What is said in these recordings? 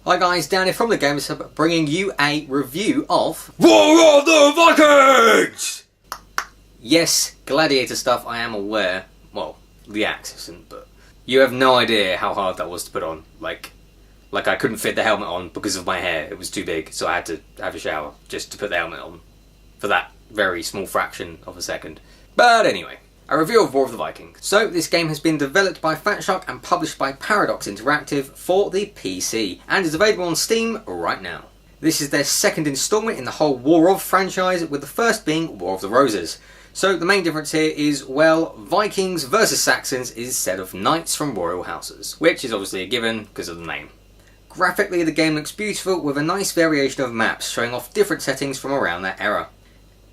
Hi guys, down here from the Gamers Hub, bringing you a review of War of the Vikings! Yes, gladiator stuff, I am aware. Well, the axe isn't, but you have no idea how hard that was to put on. Like I couldn't fit the helmet on because of my hair. It was too big, so I had to have a shower just to put the helmet on for that very small fraction of a second. But anyway, a review of War of the Vikings. So, this game has been developed by Fatshark and published by Paradox Interactive for the PC, and is available on Steam right now. This is their second installment in the whole War of franchise, with the first being War of the Roses. So, the main difference here is, well, Vikings versus Saxons is a set of knights from royal houses, which is obviously a given because of the name. Graphically, the game looks beautiful with a nice variation of maps showing off different settings from around that era.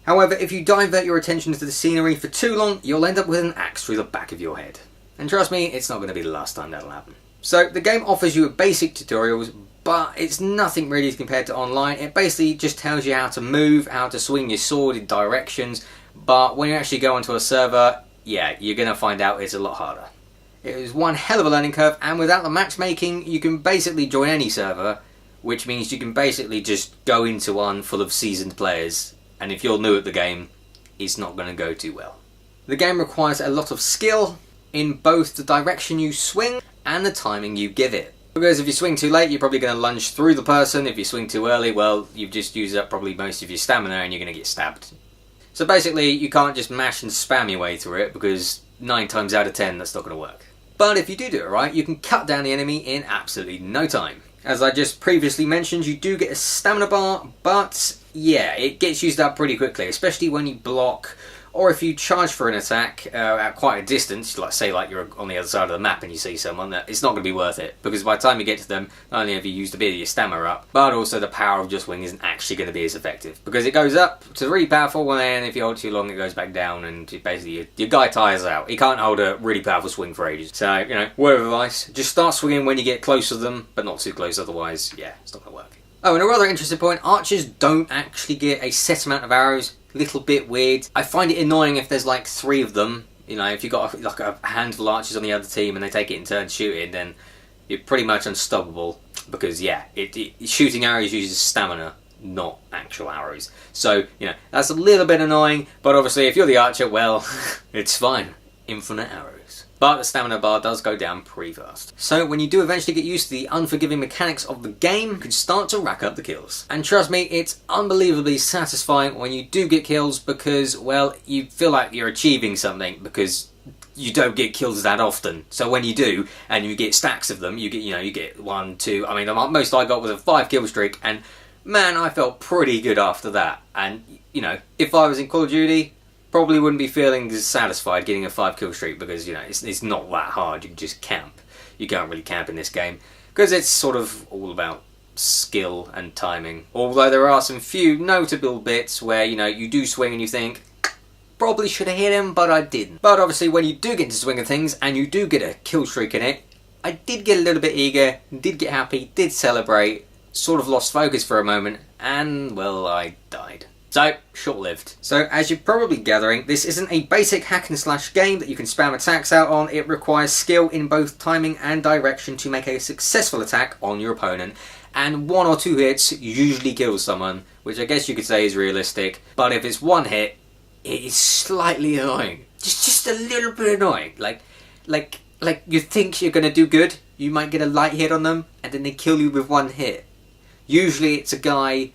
However, if you divert your attention to the scenery for too long, you'll end up with an axe through the back of your head. And trust me, it's not going to be the last time that'll happen. So, the game offers you basic tutorials, but it's nothing really compared to online. It basically just tells you how to move, how to swing your sword in directions, but when you actually go onto a server, yeah, you're going to find out it's a lot harder. It is one hell of a learning curve, and without the matchmaking, you can basically join any server, which means you can basically just go into one full of seasoned players. And if you're new at the game, it's not going to go too well. The game requires a lot of skill in both the direction you swing and the timing you give it. Because if you swing too late, you're probably going to lunge through the person. If you swing too early, well, you've just used up probably most of your stamina and you're going to get stabbed. So basically, you can't just mash and spam your way through it, because 9 times out of 10, that's not going to work. But if you do it right, you can cut down the enemy in absolutely no time. As I just previously mentioned, you do get a stamina bar, but yeah, it gets used up pretty quickly, especially when you block, or if you charge for an attack at quite a distance, like say you're on the other side of the map and you see someone, it's not going to be worth it, because by the time you get to them, not only have you used a bit of your stamina up, but also the power of your swing isn't actually going to be as effective, because it goes up to really powerful, and if you hold too long it goes back down, and basically your guy tires out. He can't hold a really powerful swing for ages. So, you know, word of advice, just start swinging when you get close to them, but not too close, otherwise, yeah, it's not going to work. Oh, and a rather interesting point, archers don't actually get a set amount of arrows. Little bit weird. I find it annoying if there's like 3 of them. You know, if you've got like a handful of archers on the other team and they take it in turn shooting, then you're pretty much unstoppable. Because yeah, shooting arrows uses stamina, not actual arrows. So, you know, that's a little bit annoying, but obviously if you're the archer, well, it's fine. Infinite arrows. But the stamina bar does go down pretty fast. So when you do eventually get used to the unforgiving mechanics of the game, you can start to rack up the kills. And trust me, it's unbelievably satisfying when you do get kills, because, well, you feel like you're achieving something, because you don't get kills that often. So when you do, and you get stacks of them, you get 1, 2, I mean, the most I got was a 5 kill streak, and man, I felt pretty good after that. And, you know, if I was in Call of Duty, probably wouldn't be feeling as satisfied getting a 5 kill streak, because, you know, it's not that hard. You can just camp. You can't really camp in this game, because it's sort of all about skill and timing. Although there are some few notable bits where, you know, you do swing and you think, probably should have hit him, but I didn't. But obviously when you do get into swing of things and you do get a kill streak in it, I did get a little bit eager, did get happy, did celebrate, sort of lost focus for a moment, and, well, I died. So, short-lived. So, as you're probably gathering, this isn't a basic hack-and-slash game that you can spam attacks out on. It requires skill in both timing and direction to make a successful attack on your opponent. And 1 or 2 hits usually kills someone, which I guess you could say is realistic. But if it's 1 hit, it is slightly annoying. Just a little bit annoying. Like you think you're going to do good, you might get a light hit on them, and then they kill you with 1 hit. Usually it's a guy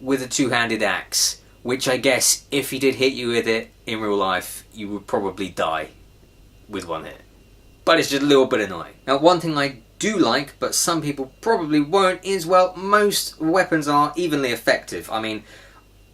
with a 2-handed axe, which I guess if he did hit you with it in real life, you would probably die with 1 hit. But it's just a little bit annoying. Now, one thing I do like, but some people probably won't, is, well, most weapons are evenly effective. I mean,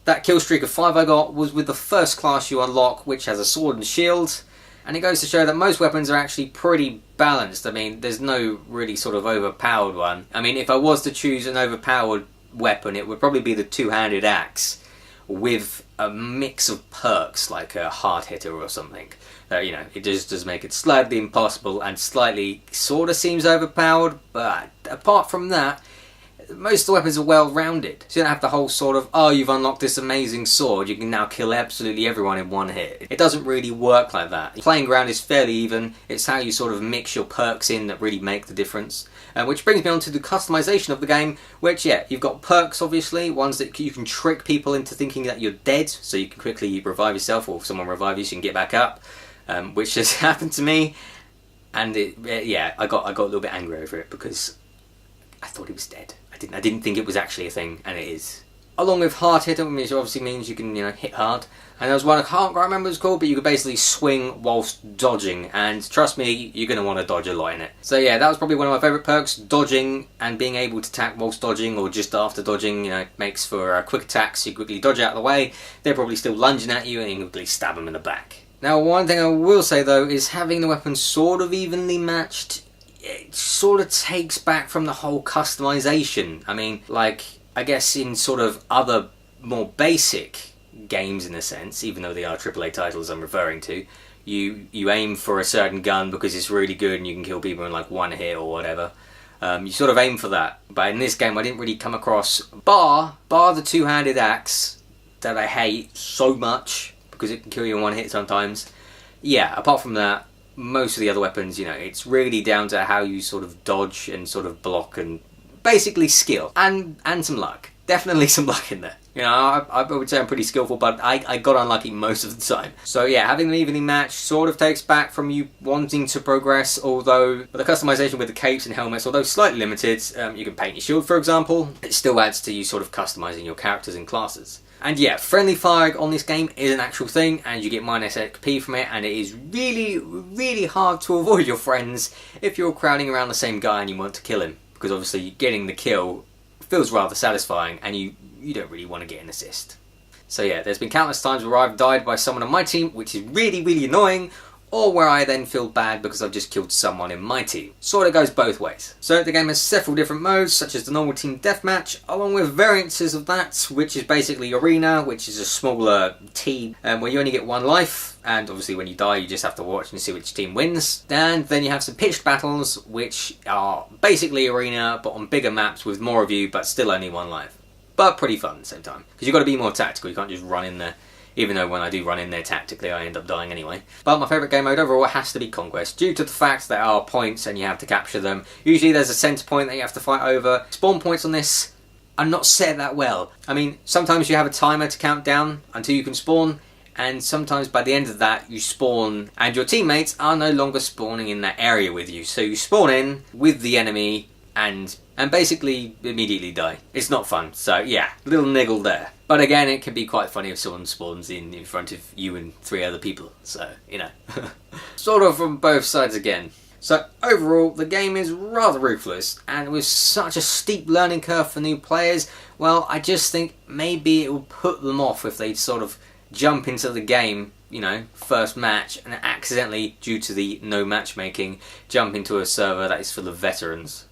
that kill streak of 5 I got was with the first class you unlock, which has a sword and shield, and it goes to show that most weapons are actually pretty balanced. I mean, there's no really sort of overpowered one. I mean, if I was to choose an overpowered weapon, it would probably be the 2-handed axe with a mix of perks like a hard hitter or something. You know, it just does make it slightly impossible and slightly sort of seems overpowered, but apart from that, most of the weapons are well-rounded. So you don't have the whole sort of, oh, you've unlocked this amazing sword, you can now kill absolutely everyone in one hit. It doesn't really work like that. The playing ground is fairly even. It's how you sort of mix your perks in that really make the difference. Which brings me on to the customization of the game, which, yeah, you've got perks, obviously, ones that you can trick people into thinking that you're dead, so you can quickly revive yourself, or if someone revives you, so you can get back up, which has happened to me, and yeah, I got a little bit angry over it, because I thought he was dead. I didn't think it was actually a thing, and it is. Along with hard hitter, which obviously means you can, hit hard. And there was one I can't quite remember what it's called, but you could basically swing whilst dodging. And trust me, you're going to want to dodge a lot in it. So yeah, that was probably one of my favourite perks. Dodging and being able to attack whilst dodging, or just after dodging, makes for quick attacks. You quickly dodge out of the way. They're probably still lunging at you, and you can quickly stab them in the back. Now, one thing I will say though is having the weapons sort of evenly matched, it sort of takes back from the whole customization. I mean, like, I guess in sort of other more basic games in a sense, even though they are AAA titles I'm referring to, you aim for a certain gun because it's really good and you can kill people in like one hit or whatever. You sort of aim for that. But in this game I didn't really come across, bar the two-handed axe that I hate so much because it can kill you in one hit sometimes. Yeah, apart from that, most of the other weapons, it's really down to how you sort of dodge and sort of block, and basically skill and some luck. Definitely some luck in there. I would say I'm pretty skillful, but I got unlucky most of the time. So yeah, having them evenly matched sort of takes back from you wanting to progress, although the customization with the capes and helmets, although slightly limited, you can paint your shield for example, it still adds to you sort of customizing your characters and classes. And yeah, friendly fire on this game is an actual thing, and you get minus XP from it, and it is really, really hard to avoid your friends if you're crowding around the same guy and you want to kill him. Because obviously getting the kill feels rather satisfying, and you don't really want to get an assist. So yeah, there's been countless times where I've died by someone on my team, which is really, really annoying, or where I then feel bad because I've just killed someone in my team. Sort of goes both ways. So the game has several different modes, such as the normal team deathmatch, along with variances of that, which is basically arena, which is a smaller team, where you only get one life, and obviously when you die you just have to watch and see which team wins. And then you have some pitched battles, which are basically arena, but on bigger maps with more of you, but still only one life. But pretty fun at the same time, because you've got to be more tactical, you can't just run in there. Even though when I do run in there tactically I end up dying anyway. But my favourite game mode overall has to be Conquest, due to the fact there are points and you have to capture them. Usually there's a centre point that you have to fight over. Spawn points on this are not set that well. I mean, sometimes you have a timer to count down until you can spawn, and sometimes by the end of that you spawn and your teammates are no longer spawning in that area with you. So you spawn in with the enemy and basically immediately die. It's not fun, so yeah, little niggle there. But again, it can be quite funny if someone spawns in front of you and 3 other people, so, sort of from both sides again. So overall, the game is rather ruthless, and with such a steep learning curve for new players, well, I just think maybe it would put them off if they sort of jump into the game, first match, and accidentally, due to the no matchmaking, jump into a server that is full of veterans.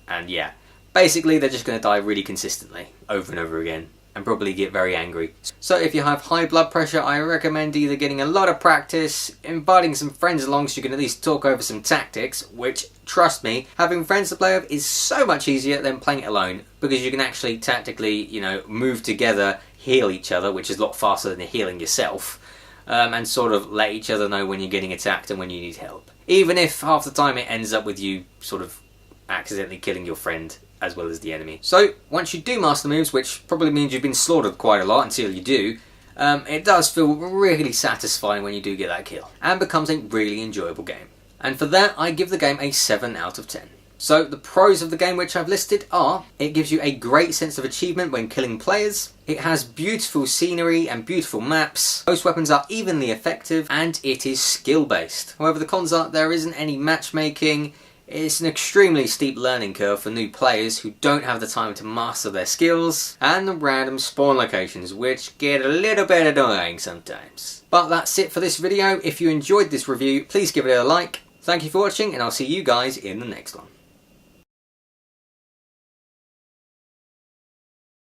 And yeah, basically they're just going to die really consistently, over and over again, and probably get very angry. So if you have high blood pressure, I recommend either getting a lot of practice, inviting some friends along so you can at least talk over some tactics, which, trust me, having friends to play with is so much easier than playing it alone, because you can actually tactically, move together, heal each other, which is a lot faster than healing yourself, and sort of let each other know when you're getting attacked and when you need help. Even if half the time it ends up with you sort of accidentally killing your friend as well as the enemy. So once you do master moves, which probably means you've been slaughtered quite a lot until you do, it does feel really satisfying when you do get that kill, and becomes a really enjoyable game. And for that I give the game a 7 out of 10. So the pros of the game which I've listed are, it gives you a great sense of achievement when killing players, it has beautiful scenery and beautiful maps, most weapons are evenly effective, and it is skill based. However, the cons are there isn't any matchmaking. It's an extremely steep learning curve for new players who don't have the time to master their skills, and the random spawn locations, which get a little bit annoying sometimes. But that's it for this video. If you enjoyed this review, please give it a like. Thank you for watching, and I'll see you guys in the next one.